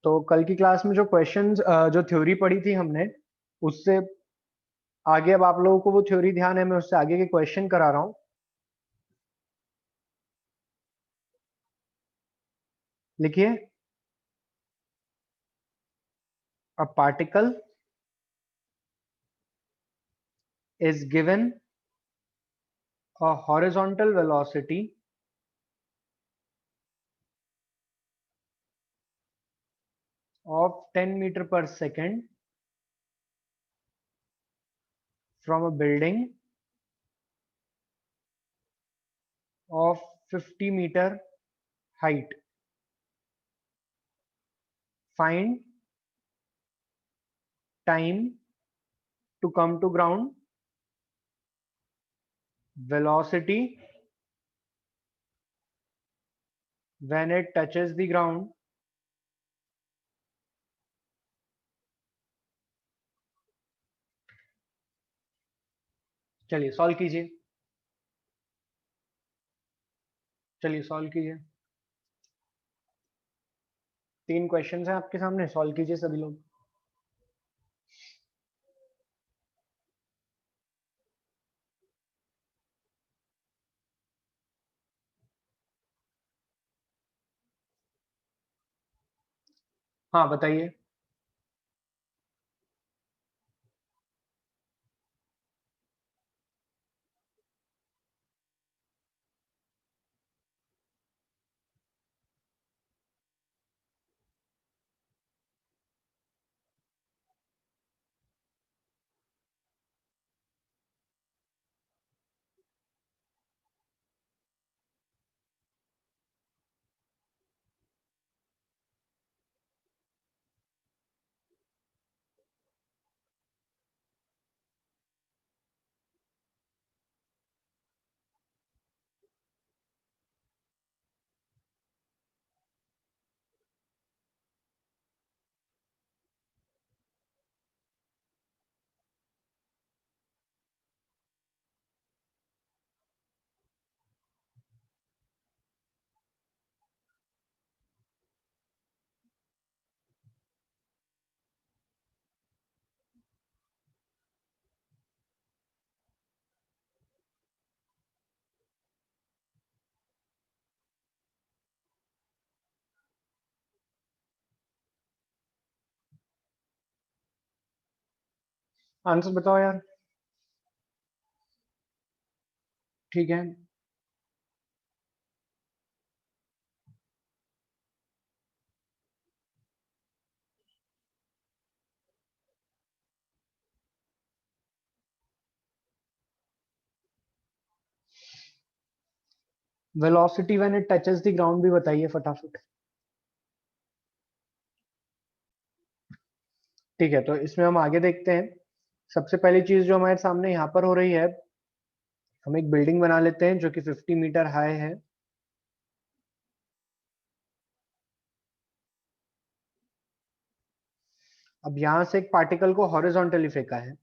तो कल की क्लास में जो क्वेश्चंस जो थ्योरी पढ़ी थी हमने, उससे आगे अब आप लोगों को वो थ्योरी ध्यान है, मैं उससे आगे के क्वेश्चन करा रहा हूं। लिखिए, a particle is given a horizontal velocity of 10 meter per second from a building of 50 meter height. Find time to come to ground, velocity when it touches the ground, चलिए सॉल्व कीजिए। चलिए solve कीजिए। 3 questions हैं आपके सामने, solve कीजिए सभी लोग। हाँ बताइए। आंसर बताओ यार। ठीक है, velocity when it touches the ground भी बताइए फटाफट। ठीक है, तो इसमें हम आगे देखते हैं। सबसे पहली चीज जो हमारे सामने यहाँ पर हो रही है, हम एक बिल्डिंग बना लेते हैं जो कि 50 मीटर हाई है। अब यहां से एक पार्टिकल को हॉरिजॉन्टली फेंका है।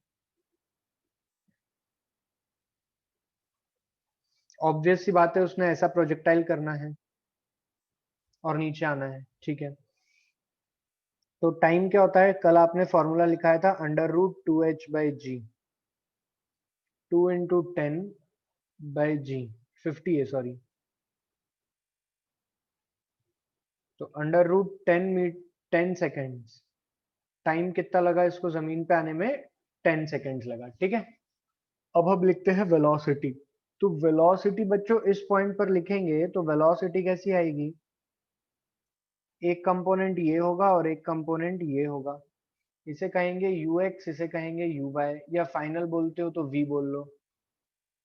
ऑब्वियस सी बात है, उसने ऐसा प्रोजेक्टाइल करना है और नीचे आना है। ठीक है, तो टाइम क्या होता है, कल आपने फॉर्मूला लिखाया था √2h/g, 2 × 10/g, 50 है सॉरी। तो √10 सेकेंड्स, टाइम कितना लगा इसको जमीन पे आने में? 10 सेकेंड्स लगा। ठीक है, अब हम लिखते हैं वेलोसिटी। तो वेलोसिटी बच्चों इस पॉइंट पर लिखेंगे तो वेलोसिटी कैसी आएगी, एक कंपोनेंट ये होगा और एक कंपोनेंट ये होगा। इसे कहेंगे ux, इसे कहेंगे uy, या फाइनल बोलते हो तो v बोल लो।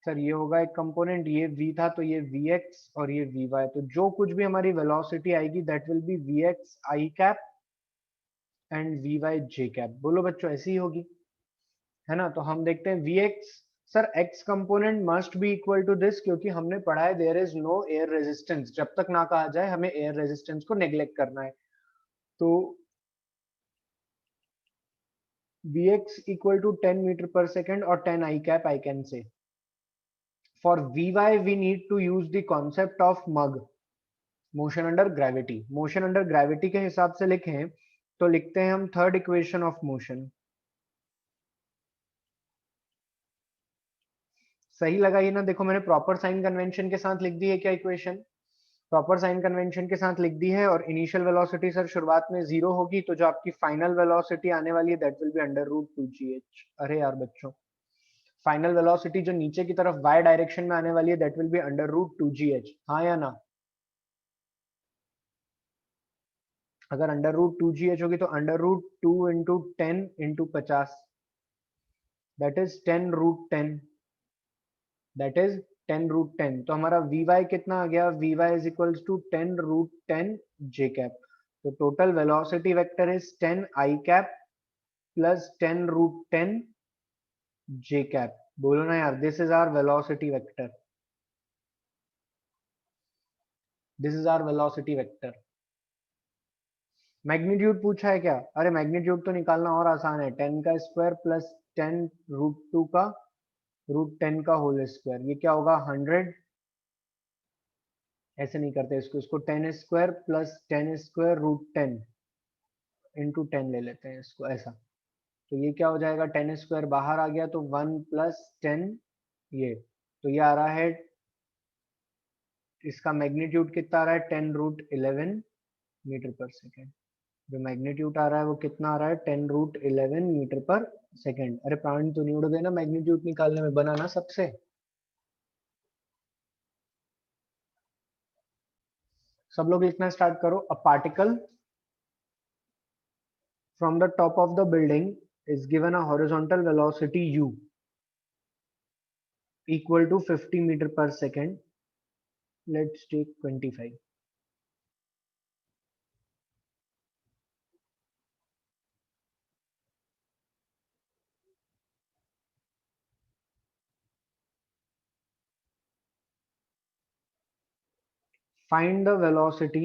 सर ये होगा एक कंपोनेंट, ये v था तो ये vx और ये vy। तो जो कुछ भी हमारी वेलोसिटी आएगी that will B vx i cap and vy j cap. बोलो बच्चों ऐसी ही होगी, है ना? तो हम देखते हैं vx, sir x component must be equal to this, क्योंकि हमने पढ़ा है there is no air resistance. जब तक ना कहा जाए हमें एयर रेजिस्टेंस को नेग्लेक्ट करना है। तो vx equal to 10 metre per second और 10 i cap I can say. For Vy we need to use the concept of mug. Motion under gravity, motion under gravity के हिसाब से लिखें तो लिखते हैं हम थर्ड इक्वेशन ऑफ मोशन। सही लगा ये ना? देखो मैंने प्रॉपर साइन कन्वेंशन के साथ लिख दी है क्या इक्वेशन, प्रॉपर साइन कन्वेंशन के साथ लिख दी है। और इनिशियल वेलोसिटी सर शुरुआत में 0 होगी, तो जो आपकी फाइनल वेलोसिटी आने वाली है that will be under root 2gh। अरे यार बच्चों, फाइनल वेलोसिटी जो नीचे की तरफ y डायरेक्शन में आने वाली है that will be under root 2gh, हाँ या ना? अगर अंडर रूट 2gh होगी तो under root 2 × 10 × 50, that is 10√10, that is 10√10। तो हमारा Vy कितना आ गया? Vy is equals to 10√10 j cap. तो total velocity vector is 10 i cap plus 10√10 j cap. बोलो ना यार, this is our velocity vector, this is our velocity vector. Magnitude पूछा है क्या? अरे मैग्नीट्यूड तो निकालना और आसान है, 10 का स्क्वायर प्लस 10√2 का √10 का होल स्क्वायर, ये क्या होगा? 100। ऐसे नहीं करते इसको, इसको 10 स्क्वायर प्लस 10 स्क्वायर √10 इंटू 10 ले लेते हैं इसको ऐसा। तो ये क्या हो जाएगा? 10 स्क्वायर बाहर आ गया तो 1 प्लस 10 ये, तो ये आ रहा है, इसका मैग्नीट्यूड कितना आ रहा है? 10√11 मीटर पर सेकेंड। जो मैग्नीट्यूड आ रहा है वो कितना आ रहा है? 10√11 मीटर पर सेकेंड। अरे प्राणी तो नहीं उड़ गए ना मैग्नीट्यूड निकालने में, बनाना सबसे। सब लोग लिखना स्टार्ट करो। A particle from the top of the building is given a horizontal velocity u equal to 50 meter per second. Let's take 25. Find the velocity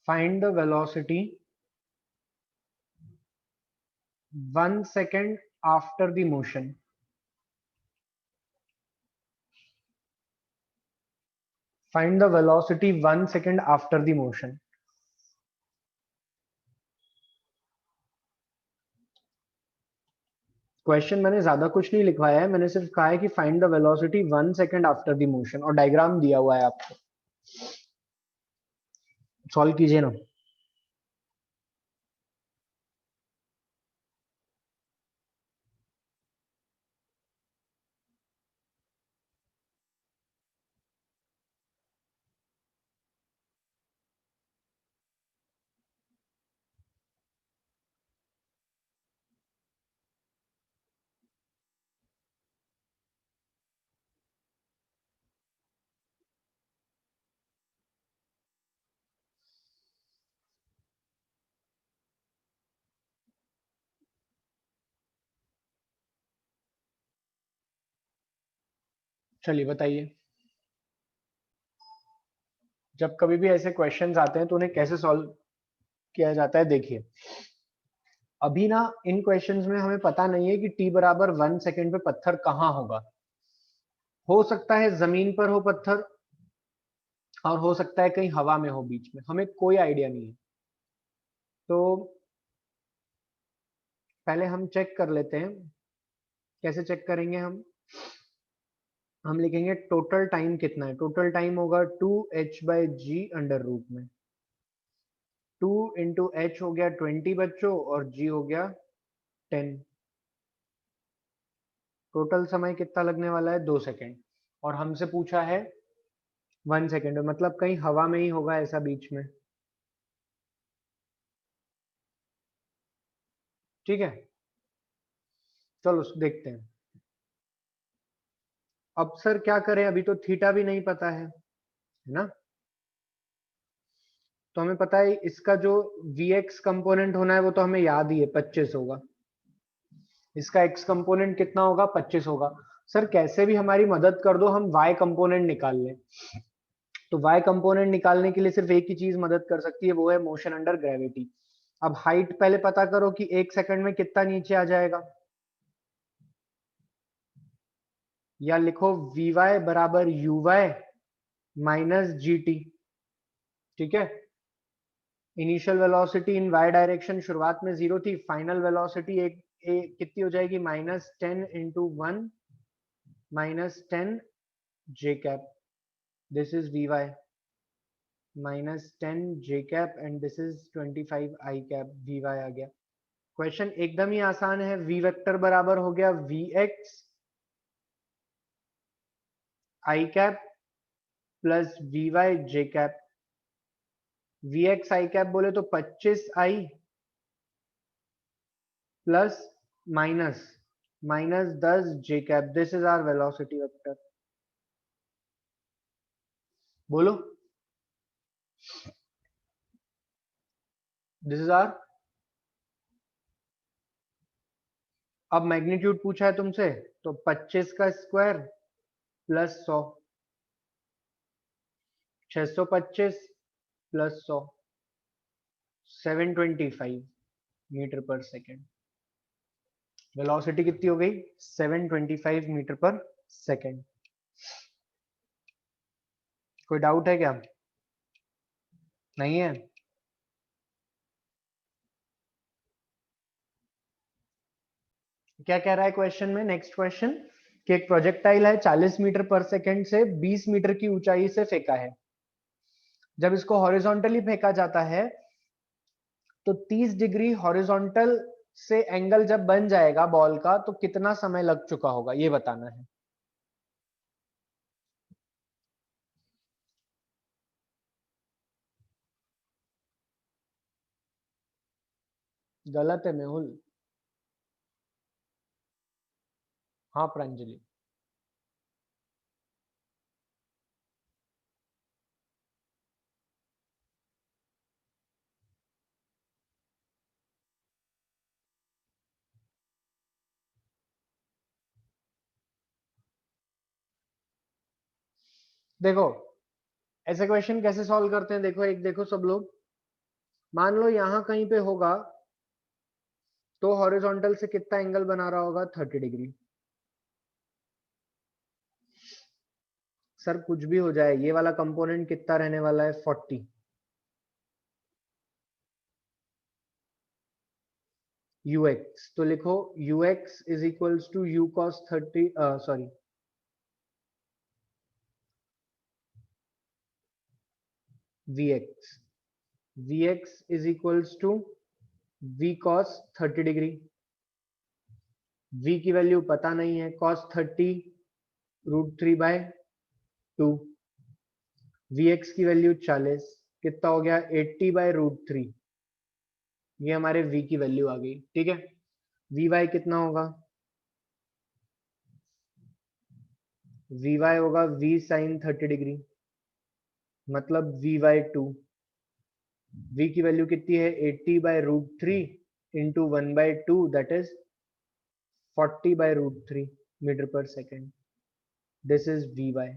find the velocity 1 second after the motion. Find the velocity 1 second after the motion. Question मैंने ज्यादा कुछ नहीं लिखवाया है, मैंने सिर्फ कहा है कि find the velocity 1 second after the motion, और डायग्राम दिया हुआ है आपको, सॉल्व कीजिए ना। चलिए बताइए, जब कभी भी ऐसे क्वेश्चंस आते हैं तो उन्हें कैसे सॉल्व किया जाता है। देखिए अभी ना इन क्वेश्चंस में हमें पता नहीं है कि t बराबर 1 सेकंड पे पत्थर कहाँ होगा। हो सकता है जमीन पर हो पत्थर, और हो सकता है कहीं हवा में हो बीच में, हमें कोई आइडिया नहीं है। तो पहले हम चेक कर लेते हैं। कैसे चेक करेंगे हम लिखेंगे टोटल टाइम कितना है। टोटल टाइम होगा 2h/g अंडर रूट में 2 इंटू एच हो गया 20 बच्चों, और g हो गया 10। टोटल समय कितना लगने वाला है? 2 सेकेंड। और हमसे पूछा है 1 सेकेंड, मतलब कहीं हवा में ही होगा ऐसा बीच में। ठीक है, चलो देखते हैं। अब सर क्या करें, अभी तो थीटा भी नहीं पता है ना? तो हमें पता है इसका जो vx कंपोनेंट होना है वो तो हमें याद ही है, 25 होगा। इसका x कंपोनेंट कितना होगा, 25 होगा। सर कैसे भी हमारी मदद कर दो, हम y कंपोनेंट निकाल लें। तो y कंपोनेंट निकालने के लिए सिर्फ एक ही चीज मदद कर सकती है, वो है मोशन अंडर ग्रेविटी। अब हाइट पहले पता करो कि 1 सेकंड में कितना नीचे आ जाएगा, या लिखो vy बराबर uy माइनस gt। ठीक है, इनिशियल वेलोसिटी इन y डायरेक्शन शुरुआत में 0 थी, फाइनल वेलोसिटी कितनी हो जाएगी, -10 into 1 -10 j cap, this is vy -10 j cap and this is 25 i cap, vy आ गया। क्वेश्चन एकदम ही आसान है, v वेक्टर बराबर हो गया vx i cap plus vy j cap. vx i cap बोले तो 25i plus minus 10 j cap, this is our velocity vector. बोलो, दिस इज आवर। अब मैग्नीट्यूड पूछा है तुमसे, तो 25 का square plus 100, 625 plus 100, 725 metre per second. Velocity कितनी हो गई, 725 मीटर पर सेकेंड। कोई डाउट है क्या, नहीं है? क्या कह रहा है क्वेश्चन में, नेक्स्ट क्वेश्चन, कि एक प्रोजेक्टाइल है 40 मीटर पर सेकेंड से 20 मीटर की ऊंचाई से फेंका है। जब इसको हॉरिजॉन्टली फेंका जाता है तो 30 डिग्री हॉरिजॉन्टल से एंगल जब बन जाएगा बॉल का, तो कितना समय लग चुका होगा, ये बताना है। गलत है मेहुल। हाँ प्रांजलि। देखो ऐसे क्वेश्चन कैसे सॉल्व करते हैं, देखो एक देखो सब लोग, मान लो यहां कहीं पे होगा तो हॉरिजॉन्टल से कितना एंगल बना रहा होगा, 30 डिग्री। सर कुछ भी हो जाए, ये वाला कंपोनेंट कितना रहने वाला है, 40। ux तो लिखो ux is equals to u cos 30, sorry vx, vx is equals to v cos 30 degree. v की वैल्यू पता नहीं है, cos 30 √3/2, vx की वैल्यू 40, कितना हो गया, 80/√3। ये हमारे v की वैल्यू आ गई। ठीक है, vy कितना होगा, vy होगा v sin 30 डिग्री, मतलब v/2। v की वैल्यू कितनी है, 80/√3 into 1/2, that is 40/√3 metre per second, this is vy।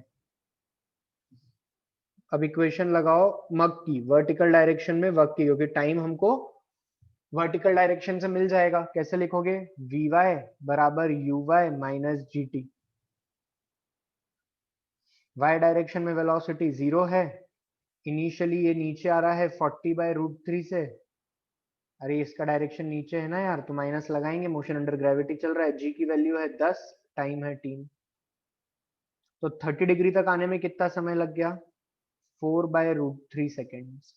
अब इक्वेशन लगाओ मग की, वर्टिकल डायरेक्शन में वर्क की, क्योंकि टाइम हमको वर्टिकल डायरेक्शन से मिल जाएगा। कैसे लिखोगे, vy बराबर uy minus gt। y direction में वेलोसिटी 0 है, इनिशियली ये नीचे आ रहा है 40/√3 से। अरे इसका डायरेक्शन नीचे है ना यार, तो माइनस लगाएंगे, मोशन अंडर ग्रेविटी चल रहा है, g की वैल्यू है 10, टाइम है 3। तो 30 डिग्री तक आने में कितना समय लग गया, 4/√3 सेकेंड्स।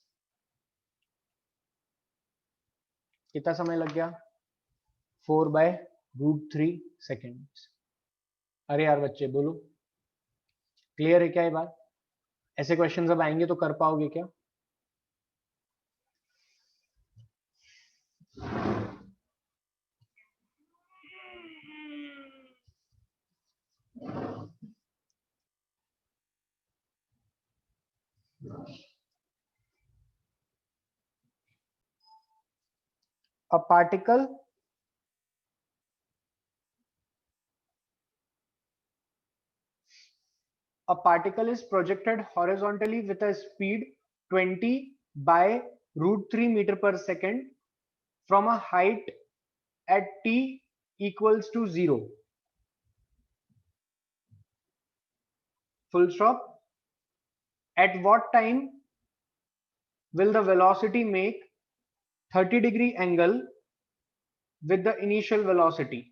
कितना समय लग गया, 4/√3 सेकेंड्स। अरे यार बच्चे बोलो, क्लियर है क्या ये बात? ऐसे क्वेश्चन जब आएंगे तो कर पाओगे क्या? a particle is projected horizontally with a speed 20 by root 3 meter per second from a height at t equals to 0. Full stop. At what time will the velocity make 30-degree angle with the initial velocity?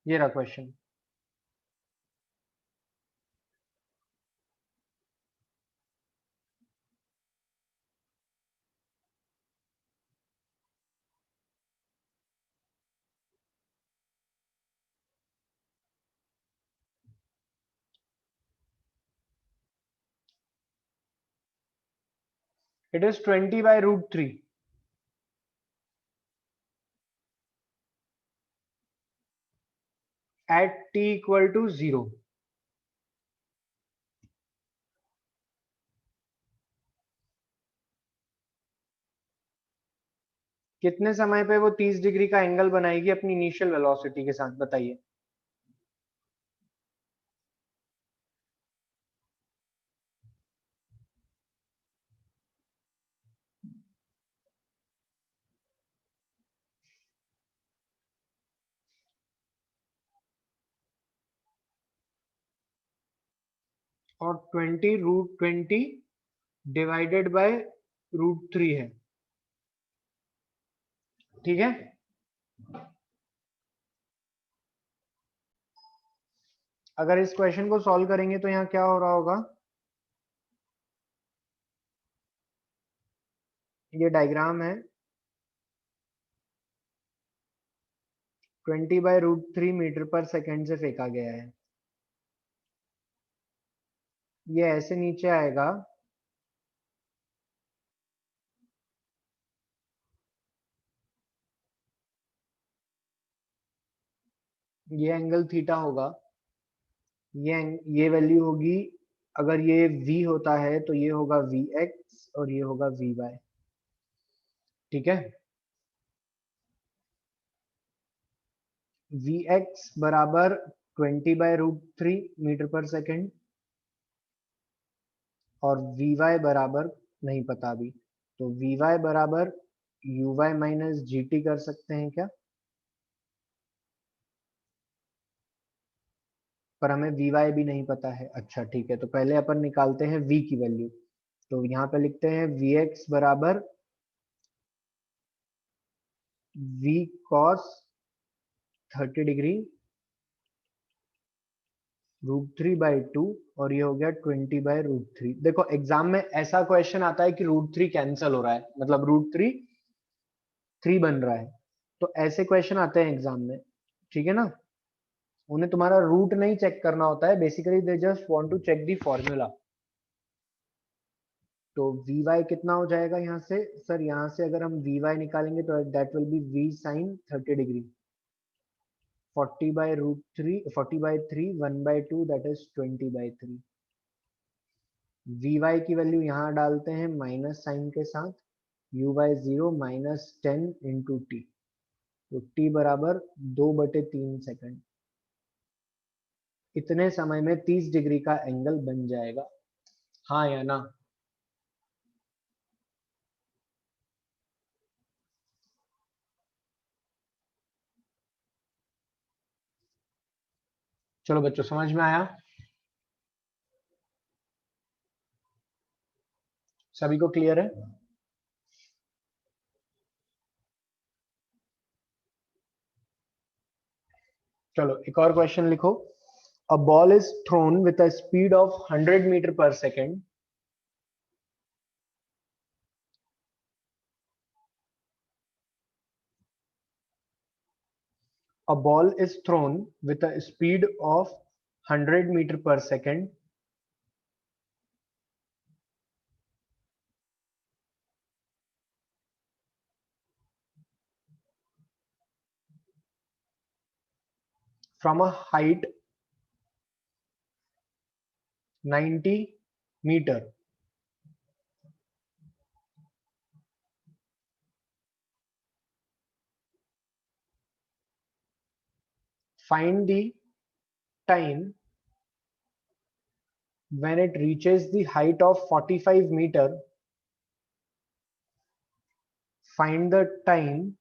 ये रहा question. It is 20 by root 3. At t equal to 0. कितने समय पे वो 30 degree का angle बनाएगी अपनी initial velocity के साथ, बताइए. और 20 रूट 20 डिवाइडेड बाय रूट 3 है. ठीक है. अगर इस क्वेश्चन को सॉल्व करेंगे तो यहाँ क्या हो रहा होगा, ये डायग्राम है. 20 bye root 3 metre per second से फेंका गया है. ये ऐसे नीचे आएगा. ये एंगल थीटा होगा. ये वैल्यू होगी. अगर ये v होता है तो ये होगा vx और ये होगा vy. ठीक है. vx बराबर 20 bye root 3 metre per second और vy बराबर नहीं पता अभी, तो vy बराबर uy माइनस gt कर सकते हैं क्या? पर हमें vy भी नहीं पता है. अच्छा ठीक है, तो पहले अपन निकालते हैं v की वैल्यू. तो यहाँ पे लिखते हैं vx बराबर v cos 30 degree root 3 by 2 और ये हो गया 20 बाई रूट 3. देखो एग्जाम में ऐसा क्वेश्चन आता है कि रूट 3 कैंसिल हो रहा है, मतलब रूट 3 3 बन रहा है. तो ऐसे क्वेश्चन आते हैं एग्जाम में. ठीक है ना. उन्हें तुम्हारा रूट नहीं चेक करना होता है, basically they just want to check the formula. तो vy कितना हो जाएगा यहाँ से सर? यहाँ से अगर हम vy निकालेंगे तो that will be v sin 30 degree 40 by root 3 40 by 3 1 by 2 that is 20 by 3. vy की वैल्यू यहाँ डालते हैं माइनस साइन के साथ. uy 0 minus 10 into t. तो t बराबर 2/3 सेकंड. इतने समय में 30 डिग्री का एंगल बन जाएगा. हाँ या ना? चलो बच्चों, समझ में आया? सभी को क्लियर है? चलो एक और क्वेश्चन लिखो. A ball is thrown with a speed of 100 metre per second. A ball is thrown with a speed of 100 meter per second from a height 90 meter find the time when it reaches the height of 45 meter. Find the time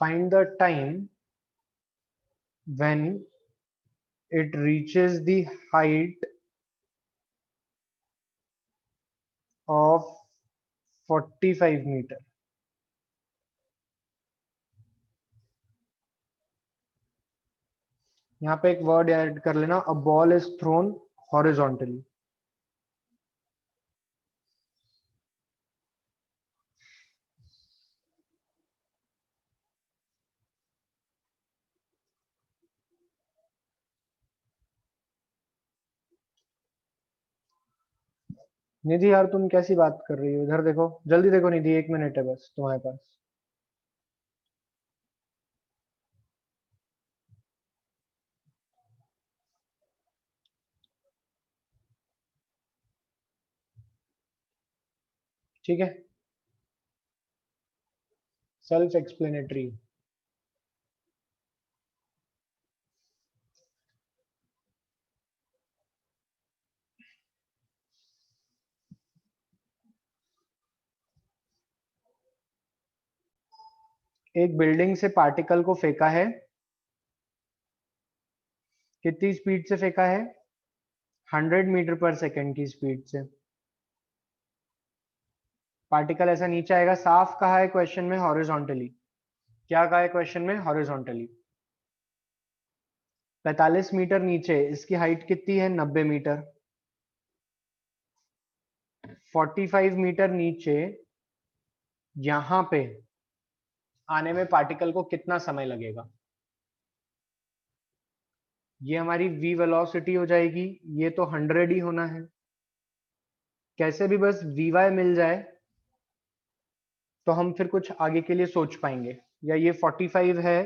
find the time when it reaches the height of 45 meter. यहाँ पे एक word add कर लेना, a ball is thrown horizontally. Nidhi यार तुम कैसी बात कर रही हो, इधर देखो, जल्दी देखो निधि, 1 मिनट है बस तुम्हारे पास. ठीक है, सेल्फ एक्सप्लेनेटरी. एक बिल्डिंग से पार्टिकल को फेंका है, कितनी स्पीड से फेंका है? 100 मीटर पर सेकेंड की स्पीड से. पार्टिकल ऐसा नीचे आएगा, साफ कहा है क्वेश्चन में हॉरिजॉन्टली. क्या कहा है क्वेश्चन में? हॉरिजॉन्टली. 45 मीटर नीचे, इसकी हाइट कितनी है? 90 मीटर. 45 मीटर नीचे यहां पे आने में पार्टिकल को कितना समय लगेगा? ये हमारी v वेलोसिटी हो जाएगी, ये तो 100 ही होना है. कैसे भी बस vy मिल जाए तो हम फिर कुछ आगे के लिए सोच पाएंगे. या ये 45 है.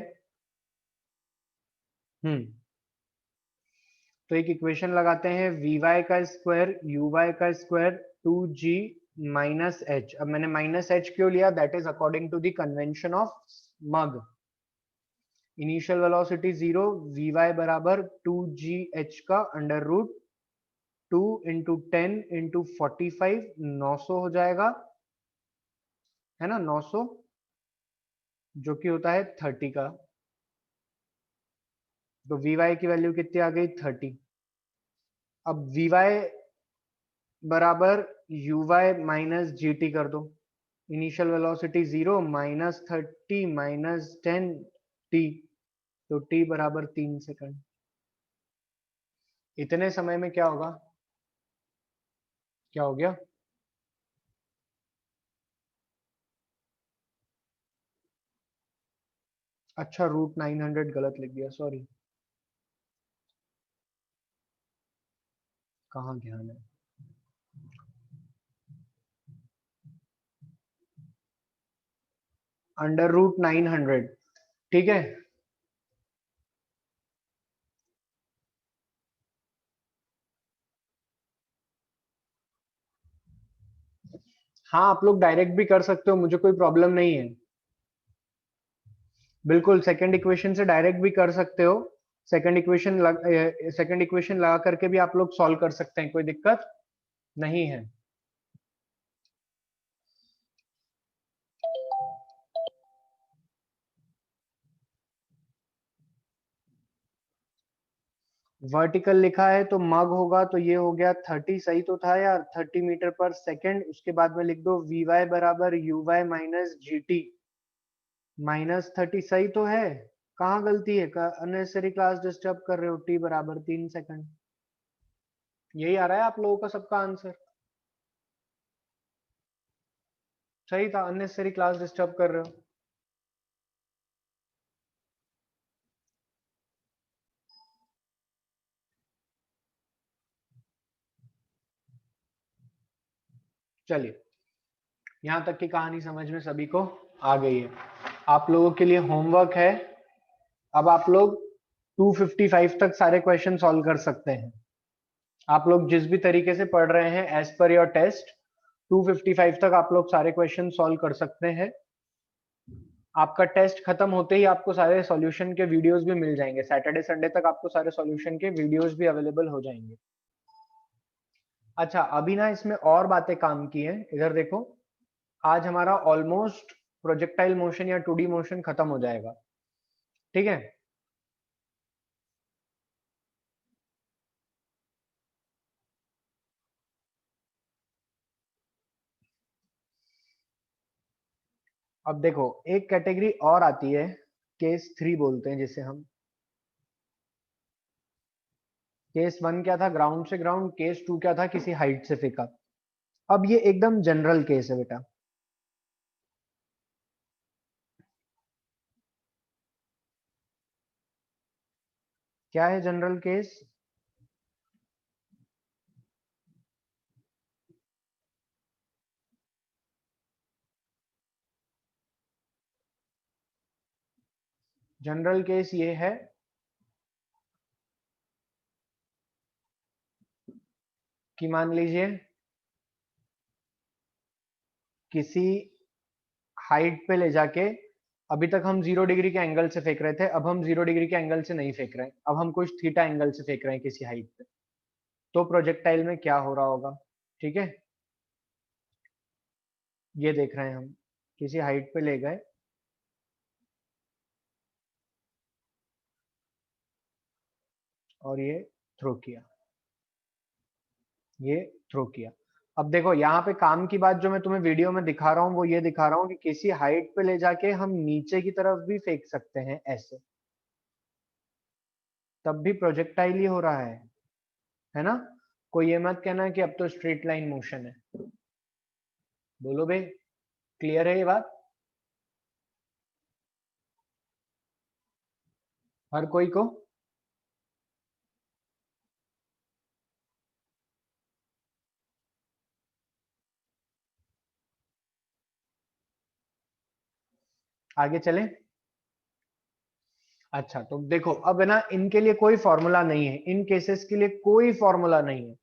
तो एक इक्वेशन लगाते हैं, vy का स्क्वायर uy का स्क्वायर 2g माइनस एच. अब मैंने माइनस एच क्यों लिया? That is according to the convention of मग. इनिशियल वेलोसिटी 0, vy बराबर 2gh का अंडर रूट 2 इंटू 10 इंटू 45, 900 हो जाएगा, है ना? 900 जो कि होता है 30 का. तो vy की वैल्यू कितनी आ गई? 30. अब vy बराबर uy माइनस gt कर दो. Initial velocity 0 minus 30 minus 10 t, तो t बराबर 3 सेकंड. इतने समय में क्या होगा? क्या हो गया? अच्छा, रूट 900 गलत लिख दिया, सॉरी. कहाँ ध्यान है? Under root 900. ठीक है. हाँ, आप लोग डायरेक्ट भी कर सकते हो, मुझे कोई प्रॉब्लम नहीं है. बिल्कुल, सेकंड इक्वेशन से डायरेक्ट भी कर सकते हो. सेकंड इक्वेशन लगा करके भी आप लोग सॉल्व कर सकते हैं, कोई दिक्कत नहीं है. वर्टिकल लिखा है तो मग होगा, तो ये हो गया 30. सही तो था यार, 30 मीटर पर सेकेंड. उसके बाद में लिख दो vy बराबर uy माइनस gt माइनस 30. सही तो है. कहाँ गलती है? अननेसेसरी क्लास डिस्टर्ब कर रहे हो. t बराबर 3 सेकंड. यही आ रहा है आप लोगों का सबका आंसर. सही था, अननेसेसरी क्लास डिस्टर्ब कर रहे हो. चलिए, यहां तक की कहानी समझ में सभी को आ गई है। आप लोगों के लिए होमवर्क है, अब आप लोग 255 तक सारे क्वेश्चन सॉल्व कर सकते हैं। आप लोग जिस भी तरीके से पढ़ रहे हैं एज पर योर टेस्ट, 255 तक आप लोग सारे क्वेश्चन सॉल्व कर सकते हैं। आपका टेस्ट खत्म होते ही आपको सारे सॉल्यूशन के वीडियोस भी मिल जाएंगे। सैटरडे संडे तक आपको सारे सॉल्यूशन के वीडियोस भी अवेलेबल हो जाएंगे। अच्छा, अभी ना इसमें और बातें काम की हैं, इधर देखो। आज हमारा ऑलमोस्ट प्रोजेक्टाइल मोशन या 2D मोशन खत्म हो जाएगा, ठीक है। अब देखो, एक कैटेगरी और आती है, केस 3 बोलते हैं जिसे हम। केस 1 क्या था, ग्राउंड से ग्राउंड। केस 2 क्या था, किसी हाइट से फेंका। अब ये एकदम जनरल केस है बेटा। क्या है जनरल केस? जनरल केस ये है कि मान लीजिए किसी हाइट पे ले जाके, अभी तक हम 0 डिग्री के एंगल से फेंक रहे थे, अब हम 0 डिग्री के एंगल से नहीं फेंक रहे हैं, अब हम कुछ थीटा एंगल से फेंक रहे हैं किसी हाइट पे। तो प्रोजेक्टाइल में क्या हो रहा होगा, ठीक है। ये देख रहे हैं हम, किसी हाइट पे ले गए और ये थ्रो किया, ये थ्रो किया। अब देखो, यहाँ पे काम की बात जो मैं तुम्हें वीडियो में दिखा रहा हूँ वो ये दिखा रहा हूँ कि किसी हाइट पे ले जाके हम नीचे की तरफ भी फेंक सकते हैं ऐसे, तब भी प्रोजेक्टाइल ही हो रहा है ना। कोई ये मत कहना कि अब तो स्ट्रेट लाइन मोशन है। बोलो भाई, क्लियर है ये बात हर कोई को? आगे चलें। अच्छा, तो देखो अब है ना, इनके लिए कोई फॉर्मूला नहीं है, इन केसेस के लिए कोई फॉर्मूला नहीं है।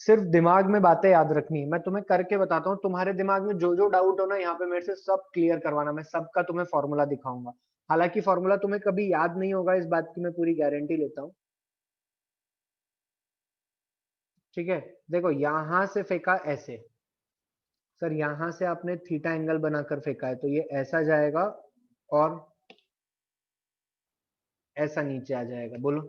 सिर्फ दिमाग में बातें याद रखनी है। मैं तुम्हें करके बताता हूँ, तुम्हारे दिमाग में जो जो डाउट हो ना यहाँ पे मेरे से सब क्लियर करवाना, मैं सबका तुम्हें फॉर्मूला दिखाऊंगा। हालांकि फॉर्मूला तुम्हें कभी याद नहीं होगा, इस बात की मैं पूरी गारंटी लेता हूँ, ठीक है। देखो, यहां से फेंका ऐसे, सर यहां से आपने थीटा एंगल बनाकर फेंका है, तो ये ऐसा जाएगा और ऐसा नीचे आ जाएगा। बोलो।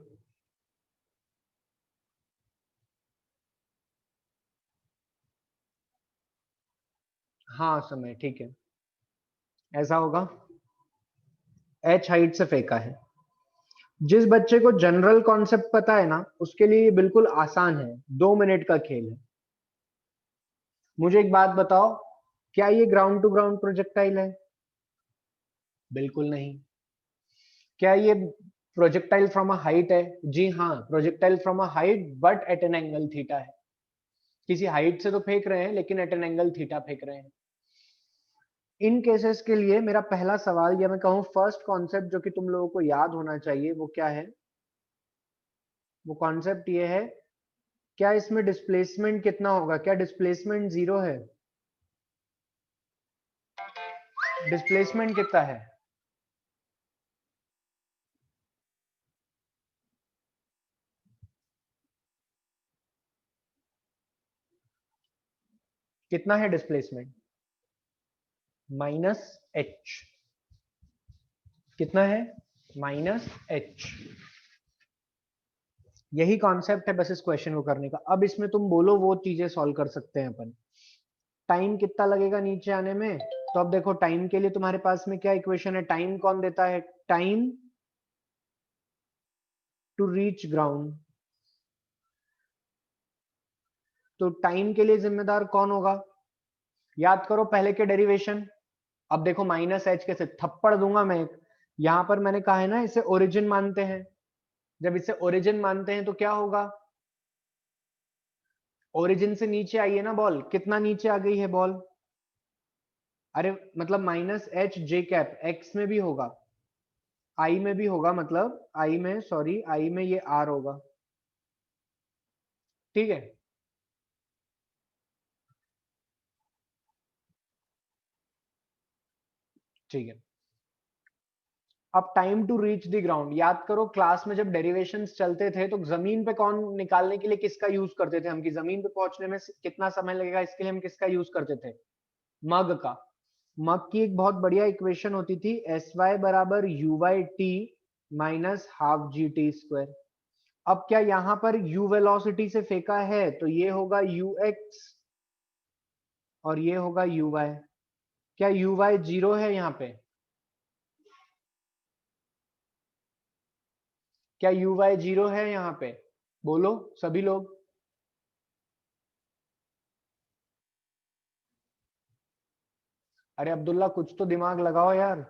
हाँ समय, ठीक है, ऐसा होगा। एच हाइट से फेंका है। जिस बच्चे को जनरल कॉन्सेप्ट पता है ना, उसके लिए ये बिल्कुल आसान है, 2 मिनट का खेल है। मुझे एक बात बताओ, क्या ये ग्राउंड टू ग्राउंड प्रोजेक्टाइल है? बिल्कुल नहीं। क्या ये प्रोजेक्टाइल फ्रॉम अ हाइट है? जी हाँ, projectile from a height but at an angle theta है। किसी हाइट से तो फेंक रहे हैं लेकिन एट एन एंगल थीटा फेंक रहे हैं। इन केसेस के लिए मेरा पहला सवाल, या मैं कहूँ फर्स्ट कॉन्सेप्ट जो कि तुम लोगों को याद होना चाहिए, वो क्या है? वो कॉन्सेप्ट ये है, क्या इसमें डिस्प्लेसमेंट कितना होगा? क्या डिस्प्लेसमेंट 0 है? डिस्प्लेसमेंट कितना है? कितना है डिस्प्लेसमेंट? -h। कितना है? -h। यही कॉन्सेप्ट है बस इस क्वेश्चन को करने का। अब इसमें तुम बोलो वो चीजें सॉल्व कर सकते हैं अपन। टाइम कितना लगेगा नीचे आने में? तो अब देखो, टाइम के लिए तुम्हारे पास में क्या इक्वेशन है? टाइम कौन देता है? Time to reach ground. तो टाइम के लिए जिम्मेदार कौन होगा? याद करो पहले के डेरिवेशन। अब देखो, -h कैसे थप्पड़ दूंगा मैं एक। यहां पर मैंने कहा है ना, इसे ओरिजिन मानते हैं। जब इसे ओरिजिन मानते हैं तो क्या होगा? ओरिजिन से नीचे आई है ना बॉल, कितना नीचे आ गई है बॉल? अरे मतलब minus H J cap, x में भी होगा, आई में भी होगा, मतलब आई में, सॉरी आई में ये आर होगा, ठीक है। ठीक है, अब time to reach the ground, याद करो क्लास में जब डेरिवेशंस चलते थे तो जमीन पे कौन निकालने के लिए किसका यूज करते थे हम, कि जमीन पे पहुंचने में कितना समय लगेगा, इसके लिए हम किसका यूज करते थे? मग का। मग की एक बहुत बढ़िया इक्वेशन होती थी, एस वाई बराबर you by T minus half g t square. अब क्या यहां पर u वेलोसिटी से फेंका है तो ये होगा ux और ये होगा uy। क्या uy जीरो है यहाँ पे? क्या uy जीरो है यहाँ पे? बोलो सभी लोग। अरे अब्दुल्ला कुछ तो दिमाग लगाओ यार,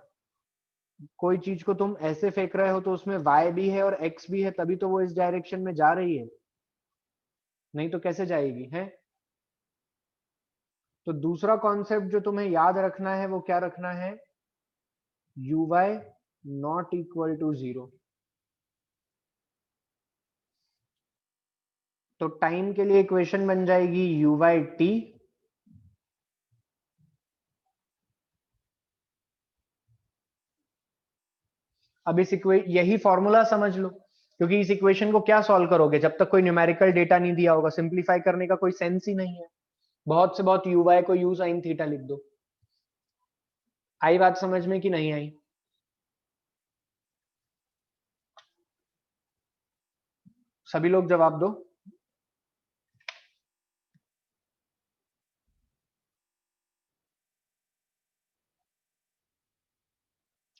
कोई चीज को तुम ऐसे फेंक रहे हो तो उसमें y भी है और x भी है, तभी तो वो इस डायरेक्शन में जा रही है, नहीं तो कैसे जाएगी है? तो दूसरा कॉन्सेप्ट जो तुम्हें याद रखना है वो क्या रखना है? uy not equal to zero. तो टाइम के लिए इक्वेशन बन जाएगी u बाई टी, अब इस इक्वे यही फॉर्मूला समझ लो, क्योंकि इस इक्वेशन को क्या सॉल्व करोगे जब तक कोई न्यूमेरिकल डेटा नहीं दिया होगा, सिंप्लीफाई करने का कोई सेंस ही नहीं है। बहुत से बहुत यू वाई को यू साइन थीटा लिख दो। आई बात समझ में कि नहीं आई? सभी लोग जवाब दो।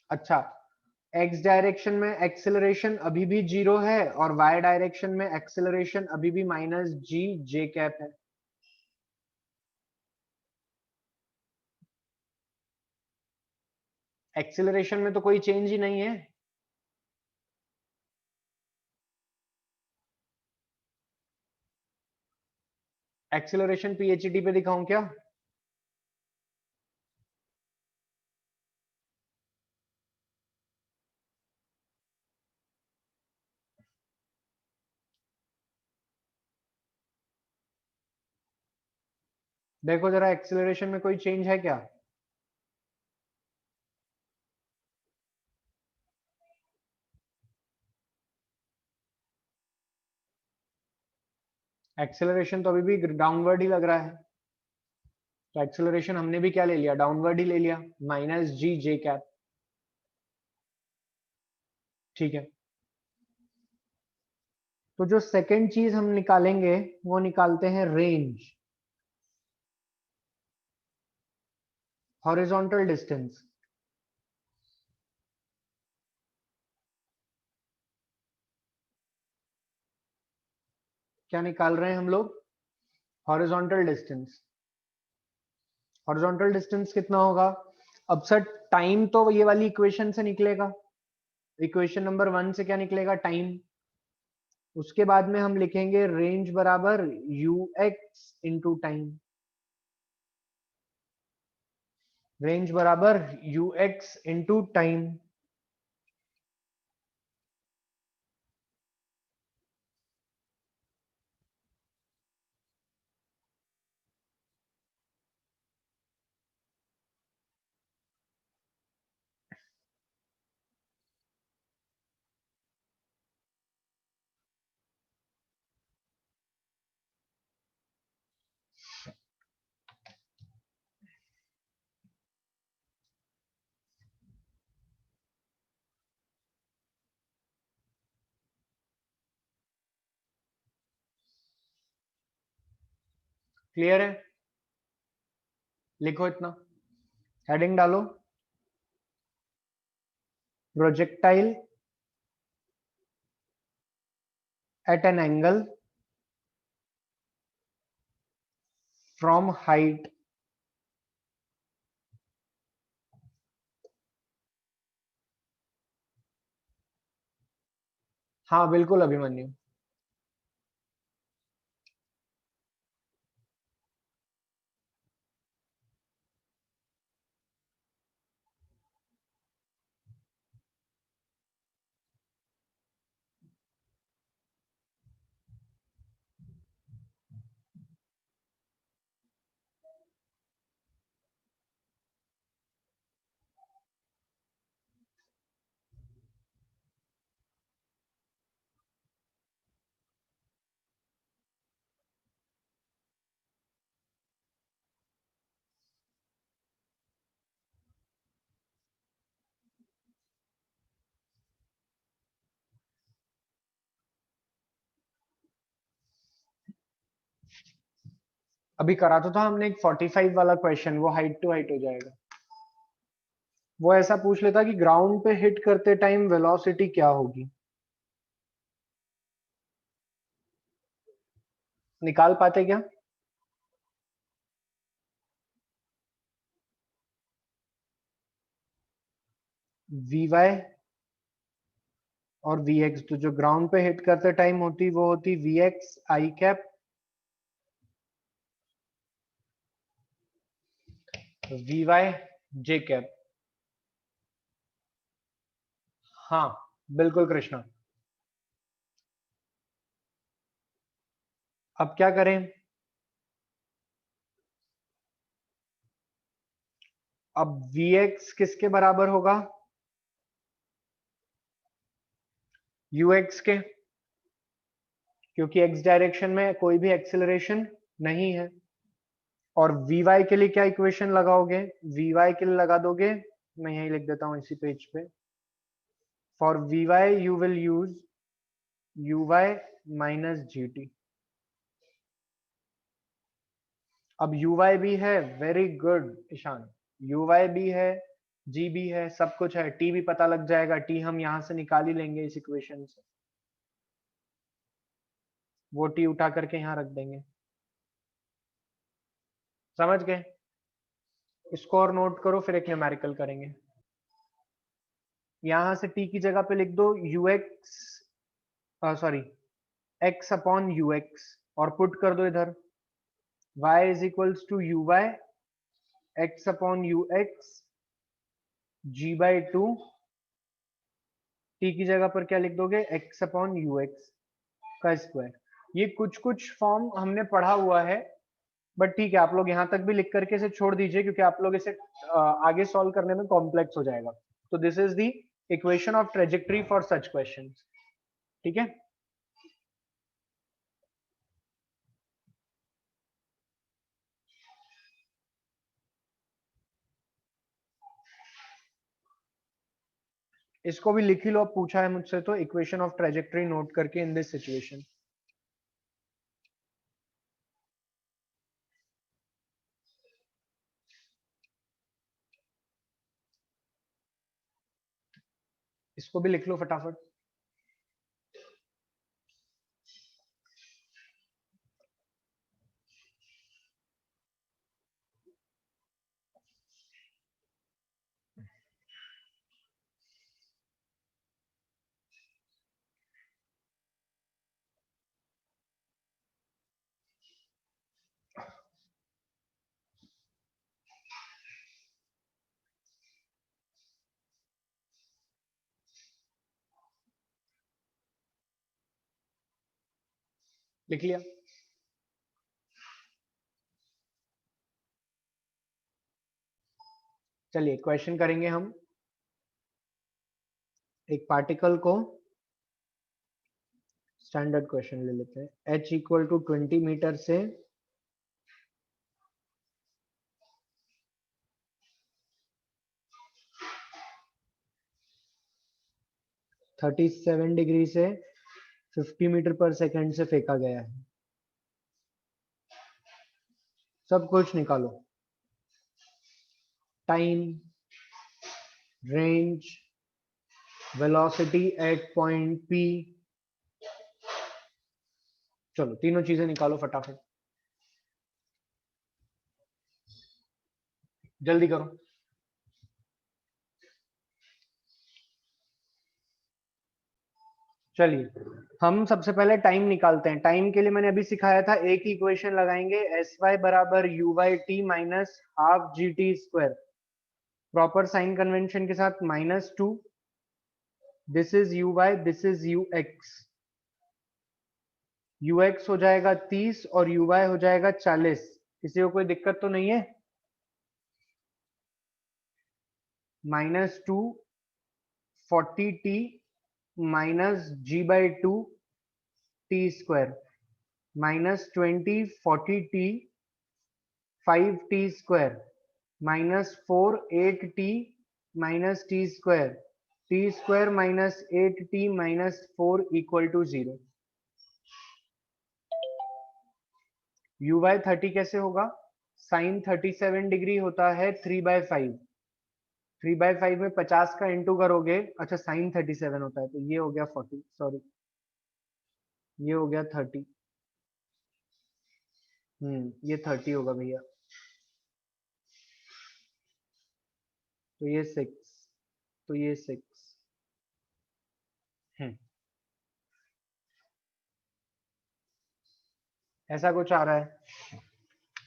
अच्छा, एक्स डायरेक्शन में एक्सेलरेशन अभी भी जीरो है और वाई डायरेक्शन में एक्सेलरेशन अभी भी माइनस जी जे कैप है। एक्सेलरेशन में तो कोई चेंज ही नहीं है। एक्सेलरेशन पीएचडी पे दिखाऊं क्या? देखो जरा एक्सेलरेशन में कोई चेंज है क्या? एक्सेलरेशन तो अभी भी डाउनवर्ड ही लग रहा है, तो एक्सेलरेशन हमने भी क्या ले लिया, डाउनवर्ड ही ले लिया, माइनस जी जे कैप। ठीक है, तो जो सेकंड चीज हम निकालेंगे वो निकालते हैं रेंज, हॉरिजॉन्टल डिस्टेंस। क्या निकाल रहे हैं हम लोग? Horizontal distance. हॉरिजॉन्टल डिस्टेंस कितना होगा? अब सर टाइम तो ये वाली इक्वेशन से निकलेगा, इक्वेशन नंबर वन से क्या निकलेगा? टाइम। उसके बाद में हम लिखेंगे रेंज बराबर u x into time, range बराबर u x into time. Clear है? लिखो इतना, हेडिंग डालो, projectile at an angle from height. हाँ बिल्कुल अभिमन्यु। अभी करा तो था हमने एक 45 वाला क्वेश्चन, वो हाइट टू हाइट हो जाएगा। वो ऐसा पूछ लेता कि ग्राउंड पे हिट करते टाइम वेलोसिटी क्या होगी, निकाल पाते क्या? वी वाई और वी एक्स, तो जो ग्राउंड पे हिट करते टाइम होती वो होती v x i cap, v y j cap. हाँ बिल्कुल कृष्णा। अब क्या करें? अब वी एक्स किसके बराबर होगा? यू एक्स के, क्योंकि एक्स डायरेक्शन में कोई भी एक्सेलरेशन नहीं है। और वी वाई के लिए क्या इक्वेशन लगाओगे? वी वाई के लिए लगा दोगे, मैं यही लिख देता हूं इसी पेज पे, for v y u will use u y minus g t. अब यू वाई भी है, very good Ishan, u y भी है, जी भी है, सब कुछ है, टी भी पता लग जाएगा, टी हम यहां से निकाल ही लेंगे इस इक्वेशन से, वो टी उठा करके यहां रख देंगे। समझ गए? इसको और नोट करो, फिर एक न्यूमेरिकल करेंगे। यहां से टी की जगह पे लिख दो u x, sorry x upon u x, और पुट कर दो इधर y is equals to u y x upon u x g by two, t की जगह पर क्या लिख दोगे? एक्स अपॉन यू एक्स का स्क्वायर। ये कुछ कुछ फॉर्म हमने पढ़ा हुआ है, बट ठीक है, आप लोग यहां तक भी लिख करके इसे छोड़ दीजिए, क्योंकि आप लोग इसे आगे सॉल्व करने में कॉम्प्लेक्स हो जाएगा। तो this is the equation of trajectory for such questions. ठीक है, इसको भी लिख ही लो, अब पूछा है मुझसे तो, इक्वेशन ऑफ ट्रेजेक्टरी नोट करके इन दिस सिचुएशन। इसको भी लिख लो फटाफट। लिख लिया? चलिए क्वेश्चन करेंगे हम। एक पार्टिकल को, स्टैंडर्ड क्वेश्चन ले लेते हैं, h इक्वल टू 20 मीटर से 37 डिग्री से 50 मीटर पर सेकंड से फेंका गया है। सब कुछ निकालो, time, range, velocity at point P, चलो तीनों चीजें निकालो फटाफट, जल्दी करो। चलिए हम सबसे पहले टाइम निकालते हैं। टाइम के लिए मैंने अभी सिखाया था, एक ही इक्वेशन लगाएंगे, एस वाई बराबर u y t minus half g t square, proper sign convention के साथ -2, this is u y, this is u x, u x हो जाएगा 30 और यू वाई हो जाएगा 40। किसी को कोई दिक्कत तो नहीं है? -2 40t minus g by two t square, -20 40t 5t square, -4 8t minus t square, t square minus 8t minus 4 equal to 0। u/30 कैसे होगा? साइन 37 डिग्री होता है 3/5। 3/5 में 50 का इंटू करोगे, अच्छा साइन 37 होता है, तो ये हो गया 40, सॉरी ये हो गया 30। ये 30 होगा भैया, तो ये 6, तो ये 6। ऐसा कुछ आ रहा है।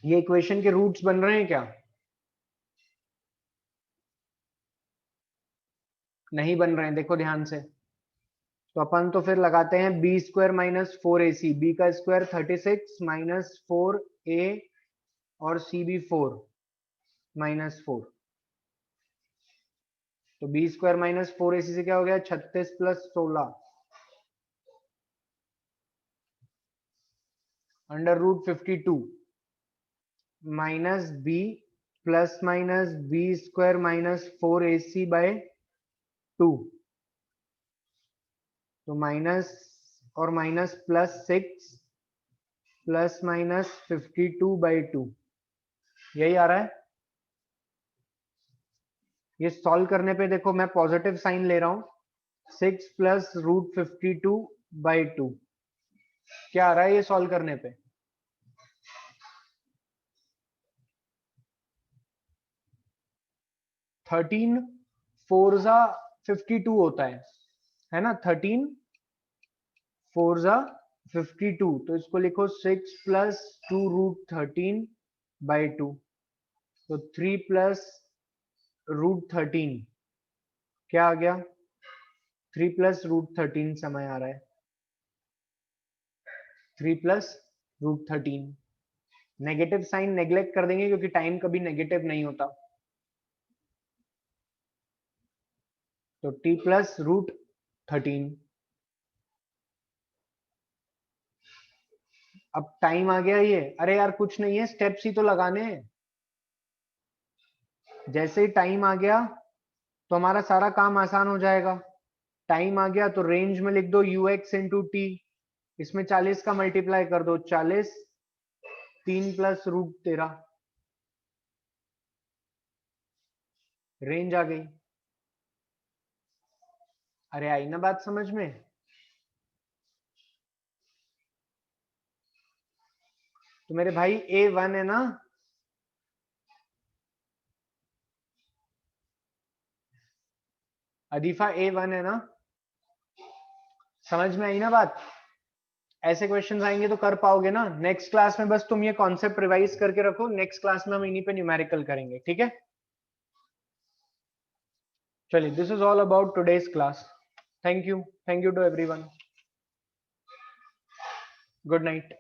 ये इक्वेशन के रूट्स बन रहे हैं क्या? नहीं बन रहे हैं, देखो ध्यान से। तो अपन तो फिर लगाते हैं b² - 4ac, b का स्क्वायर 36 -4a और c भी 4 -4। तो b² - 4ac से क्या हो गया? 36 + 16 √52 माइनस b ± b² - 4ac/2। तो माइनस और माइनस +6 ± 52/2, यही आ रहा है। ये सॉल्व करने पे देखो मैं पॉजिटिव साइन ले रहा हूं, 6 + √52/2। क्या आ रहा है ये सॉल्व करने पे? 13 4 52 होता है ना? 13 4 52, तो इसको लिखो 6 + 2√13/2। तो 3 + √13 क्या आ गया? 3 + √13 समय आ रहा है, 3 + √13। नेगेटिव साइन नेग्लेक्ट कर देंगे क्योंकि टाइम कभी नेगेटिव नहीं होता। तो t + √13। अब टाइम आ गया ये, अरे यार कुछ नहीं है, स्टेप्स ही तो लगाने हैं। जैसे ही टाइम आ गया तो हमारा सारा काम आसान हो जाएगा। टाइम आ गया तो रेंज में लिख दो ux × t, इसमें 40 का मल्टीप्लाई कर दो, 40 3 + √13, रेंज आ गई। अरे आई ना बात समझ में? तो मेरे भाई A1 है ना? अदीफा A1 है ना? समझ में आई ना बात? ऐसे क्वेश्चंस आएंगे तो कर पाओगे ना। नेक्स्ट क्लास में बस तुम ये कॉन्सेप्ट रिवाइज करके रखो, नेक्स्ट क्लास में हम इन्हीं पे न्यूमेरिकल करेंगे, ठीक है? चलिए, this is all about today's class. Thank you to everyone. Good night.